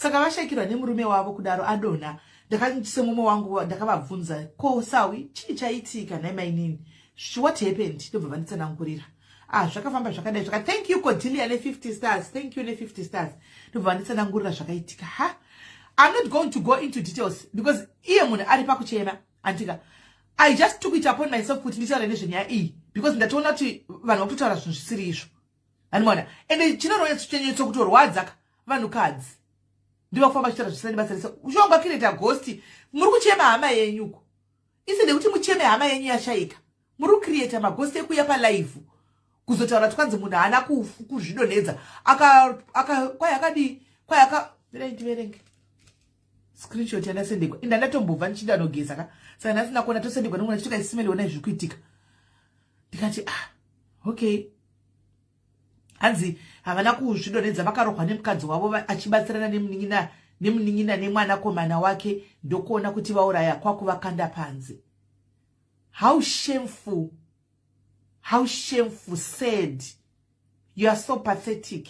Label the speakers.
Speaker 1: Saka vashayikirwa nemurume wavo kudaro adonha. Ndakasemumo wangu ndakavabvunza, ko Sawi chii chaitika namainini? What happened? Ndobva vanditsanangurira. Zvakafamba zvakadai zvaka. Thank you Cordelia ne 50 stars. Thank you ne 50 stars. Ndobva vanditsanangurira zvakaitika. I'm not going to go into details because iye munhu ari pakuchema antika. I just took it upon myself kuti nditaure nezvenyaya iyi because ndatoona kuti vanhu vakutotaura zvinhu zvisiri izvo. Animona. Ende chinoronetso kutorwadza vanhukadzi. Ndiva kufamba chitaura zvisina basa rese. Ushonga kireta ghost. Muri kuchema hama yenyuko. Isinde kuti mucheme hama yenyu yashayika. Muri create maghost ekuya pa live. Kuzotaura twanzi munhu hana kuzvidonedza. Kwaya ndiverenge. Screenshot yanasendekwa. Inda ndatombobva ndichida nogeza ka. Saka ndasina kuona tosendekwa nomwe chitika isimeli ona izvi kuitika. Ndikati okay. Hanzi havana kuzvidonedza vakarohwa nemukadzi wavo achibatsirana nemunin'ina nemwana komana wake ndokuona kuti vauraya kwakuvakanda panze. How shameful, sad. You are so pathetic.